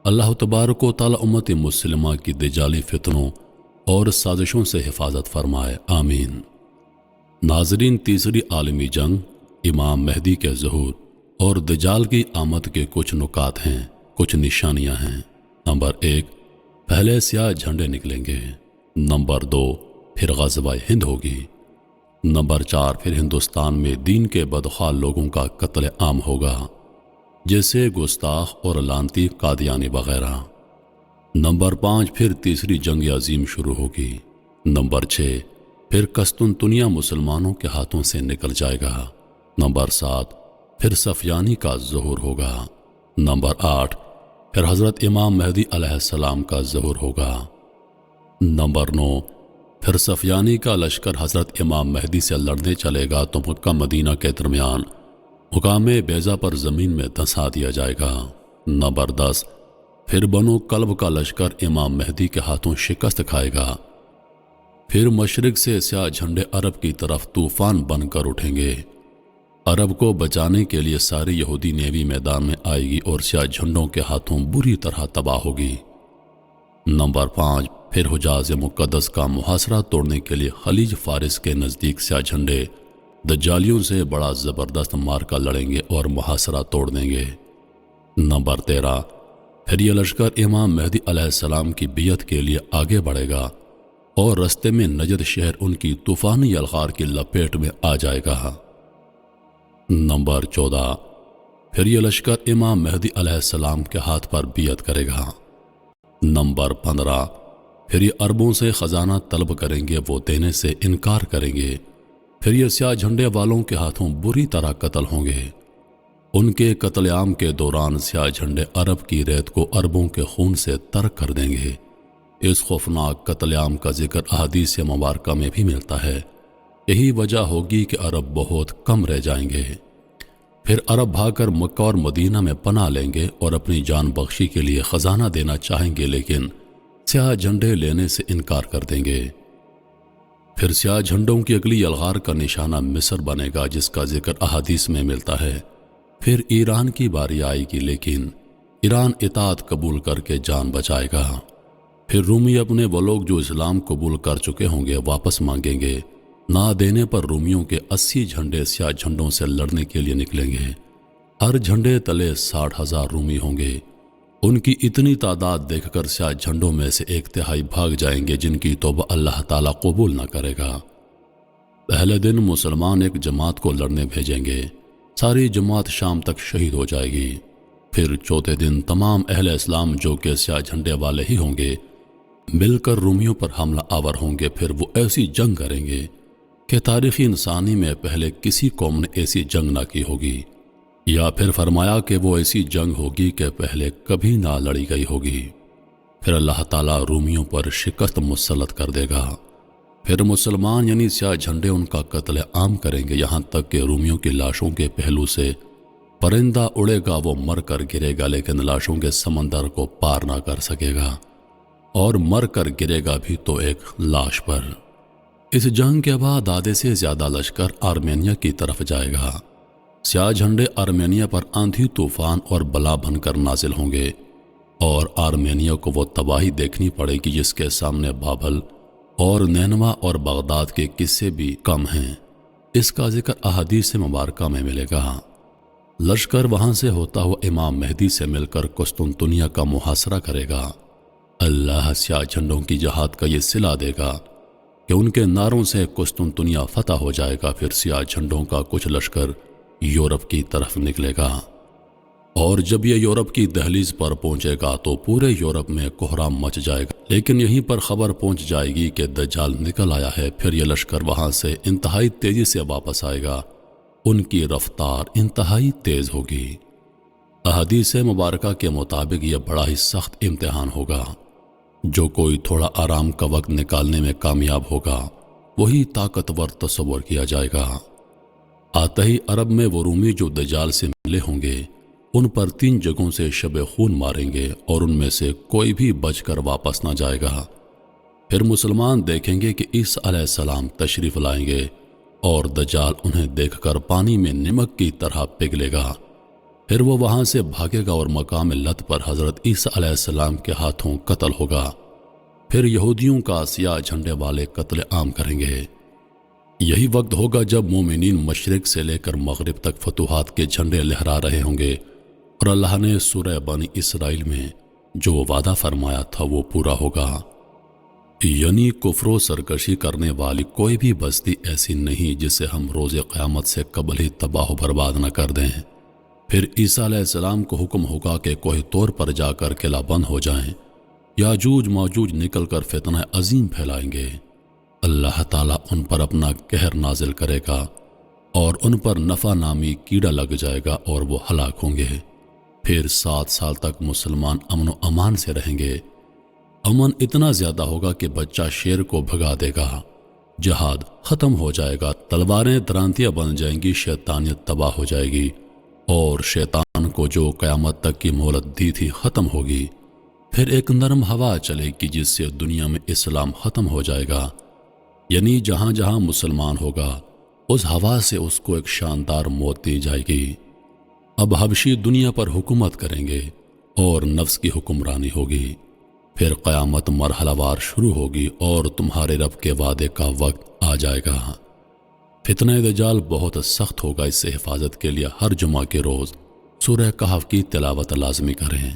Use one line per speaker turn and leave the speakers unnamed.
اللہ تبارک و تعالی امت مسلمہ کی دجالی فتنوں اور سازشوں سے حفاظت فرمائے، آمین۔ ناظرین، تیسری عالمی جنگ، امام مہدی کے ظہور اور دجال کی آمد کے کچھ نکات ہیں، کچھ نشانیاں ہیں۔ نمبر 1، پہلے سیاہ جھنڈے نکلیں گے۔ نمبر 2، پھر غزوہ ہند ہوگی۔ نمبر 4، پھر ہندوستان میں دین کے بدخواہ لوگوں کا قتل عام ہوگا، جیسے گستاخ اور لانتی قادیانی وغیرہ۔ نمبر 5، پھر تیسری جنگ عظیم شروع ہوگی۔ نمبر 6، پھر قسطنطنیہ مسلمانوں کے ہاتھوں سے نکل جائے گا۔ نمبر 7، پھر سفیانی کا ظہور ہوگا۔ نمبر 8، پھر حضرت امام مہدی علیہ السلام کا ظہور ہوگا۔ نمبر 9، پھر سفیانی کا لشکر حضرت امام مہدی سے لڑنے چلے گا تو مکہ مدینہ کے درمیان مقام بیضا پر زمین میں دھنسا دیا جائے گا۔ نمبر 10، پھر بنو کلب کا لشکر امام مہدی کے ہاتھوں شکست کھائے گا۔ پھر مشرق سے سیاہ جھنڈے عرب کی طرف طوفان بن کر اٹھیں گے۔ عرب کو بچانے کے لیے ساری یہودی نیوی میدان میں آئے گی اور سیاہ جھنڈوں کے ہاتھوں بری طرح تباہ ہوگی۔ نمبر 5، پھر حجاز مقدس کا محاصرہ توڑنے کے لیے خلیج فارس کے نزدیک سیاہ جھنڈے دجالیوں سے بڑا زبردست مارکا لڑیں گے اور محاصرہ توڑ دیں گے۔ نمبر 13، پھر یہ لشکر امام مہدی علیہ السلام کی بیعت کے لیے آگے بڑھے گا اور رستے میں نجد شہر ان کی طوفانی یلغار کی لپیٹ میں آ جائے گا۔ نمبر 14، پھر یہ لشکر امام مہدی علیہ السلام کے ہاتھ پر بیعت کرے گا۔ نمبر 15، پھر یہ عربوں سے خزانہ طلب کریں گے، وہ دینے سے انکار کریں گے۔ پھر یہ سیاہ جھنڈے والوں کے ہاتھوں بری طرح قتل ہوں گے۔ ان کے قتل عام کے دوران سیاہ جھنڈے عرب کی ریت کو عربوں کے خون سے ترک کر دیں گے۔ اس خوفناک قتل عام کا ذکر احادیث مبارکہ میں بھی ملتا ہے۔ یہی وجہ ہوگی کہ عرب بہت کم رہ جائیں گے۔ پھر عرب بھاگ کر مکہ اور مدینہ میں پناہ لیں گے اور اپنی جان بخشی کے لیے خزانہ دینا چاہیں گے، لیکن سیاہ جھنڈے لینے سے انکار کر دیں گے۔ پھر سیاہ جھنڈوں کی اگلی یلغار کا نشانہ مصر بنے گا، جس کا ذکر احادیث میں ملتا ہے۔ پھر ایران کی باری آئے گی، لیکن ایران اطاعت قبول کر کے جان بچائے گا۔ پھر رومی اپنے وہ لوگ جو اسلام قبول کر چکے ہوں گے واپس مانگیں گے۔ نہ دینے پر رومیوں کے 80 جھنڈے سیاہ جھنڈوں سے لڑنے کے لیے نکلیں گے۔ ہر جھنڈے تلے 60,000 رومی ہوں گے۔ ان کی اتنی تعداد دیکھ کر سیاہ جھنڈوں میں سے 1/3 بھاگ جائیں گے، جن کی توبہ اللہ تعالیٰ قبول نہ کرے گا۔ پہلے دن مسلمان ایک جماعت کو لڑنے بھیجیں گے، ساری جماعت شام تک شہید ہو جائے گی۔ پھر چوتھے دن تمام اہل اسلام جو کہ سیاہ جھنڈے والے ہی ہوں گے مل کر رومیوں پر حملہ آور ہوں گے۔ پھر وہ ایسی جنگ کریں گے کہ تاریخی انسانی میں پہلے کسی قوم نے ایسی جنگ نہ کی ہوگی، یا پھر فرمایا کہ وہ ایسی جنگ ہوگی کہ پہلے کبھی نہ لڑی گئی ہوگی۔ پھر اللہ تعالیٰ رومیوں پر شکست مسلط کر دے گا۔ پھر مسلمان یعنی سیاہ جھنڈے ان کا قتل عام کریں گے، یہاں تک کہ رومیوں کی لاشوں کے پہلو سے پرندہ اڑے گا، وہ مر کر گرے گا لیکن لاشوں کے سمندر کو پار نہ کر سکے گا، اور مر کر گرے گا بھی تو ایک لاش پر۔ اس جنگ کے بعد آدھے سے زیادہ لشکر آرمینیا کی طرف جائے گا۔ سیاہ جھنڈے آرمینیا پر آندھی طوفان اور بلا بن کر نازل ہوں گے، اور آرمینیا کو وہ تباہی دیکھنی پڑے گی جس کے سامنے بابل اور نینوا اور بغداد کے قصے بھی کم ہیں۔ اس کا ذکر احادیث مبارکہ میں ملے گا۔ لشکر وہاں سے ہوتا ہوا امام مہدی سے مل کر قسطنطنیہ کا محاصرہ کرے گا۔ اللہ سیاہ جھنڈوں کی جہاد کا یہ صلہ دے گا کہ ان کے نعروں سے قسطنطنیہ فتح ہو جائے گا۔ پھر سیاہ جھنڈوں کا کچھ لشکر یورپ کی طرف نکلے گا، اور جب یہ یورپ کی دہلیز پر پہنچے گا تو پورے یورپ میں کوہرام مچ جائے گا، لیکن یہیں پر خبر پہنچ جائے گی کہ دجال نکل آیا ہے۔ پھر یہ لشکر وہاں سے انتہائی تیزی سے واپس آئے گا، ان کی رفتار انتہائی تیز ہوگی۔ احادیث مبارکہ کے مطابق یہ بڑا ہی سخت امتحان ہوگا۔ جو کوئی تھوڑا آرام کا وقت نکالنے میں کامیاب ہوگا وہی طاقتور تصور کیا جائے گا۔ آتے ہی عرب میں وہ رومی جو دجال سے ملے ہوں گے ان پر 3 جگہوں سے شب خون ماریں گے، اور ان میں سے کوئی بھی بچ کر واپس نہ جائے گا۔ پھر مسلمان دیکھیں گے کہ عیسیٰ علیہ السلام تشریف لائیں گے، اور دجال انہیں دیکھ کر پانی میں نمک کی طرح پگھلے گا۔ پھر وہ وہاں سے بھاگے گا اور مقام لت پر حضرت عیسیٰ علیہ السلام کے ہاتھوں قتل ہوگا۔ پھر یہودیوں کا سیاہ جھنڈے والے قتل عام کریں گے۔ یہی وقت ہوگا جب مومنین مشرق سے لے کر مغرب تک فتوحات کے جھنڈے لہرا رہے ہوں گے، اور اللہ نے سورہ بنی اسرائیل میں جو وعدہ فرمایا تھا وہ پورا ہوگا، یعنی کفر و سرکشی کرنے والی کوئی بھی بستی ایسی نہیں جسے ہم روز قیامت سے قبل ہی تباہ و برباد نہ کر دیں۔ پھر عیسیٰ علیہ السلام کو حکم ہوگا کہ کوہ طور پر جا کر قلعہ بند ہو جائیں۔ یاجوج ماجوج نکل کر فتنہ عظیم پھیلائیں گے۔ اللہ تعالیٰ ان پر اپنا قہر نازل کرے گا اور ان پر نفع نامی کیڑا لگ جائے گا اور وہ ہلاک ہوں گے۔ پھر 7 سال تک مسلمان امن و امان سے رہیں گے۔ امن اتنا زیادہ ہوگا کہ بچہ شیر کو بھگا دے گا، جہاد ختم ہو جائے گا، تلواریں درانتیاں بن جائیں گی، شیطانیت تباہ ہو جائے گی، اور شیطان کو جو قیامت تک کی مہلت دی تھی ختم ہوگی۔ پھر ایک نرم ہوا چلے گی جس سے دنیا میں اسلام ختم ہو جائے گا، یعنی جہاں جہاں مسلمان ہوگا اس ہوا سے اس کو ایک شاندار موت دی جائے گی۔ اب حبشی دنیا پر حکومت کریں گے اور نفس کی حکمرانی ہوگی۔ پھر قیامت مرحلہ وار شروع ہوگی اور تمہارے رب کے وعدے کا وقت آ جائے گا۔ فتنہ دجال بہت سخت ہوگا، اس سے حفاظت کے لیے ہر جمعہ کے روز سورہ کہف کی تلاوت لازمی کریں۔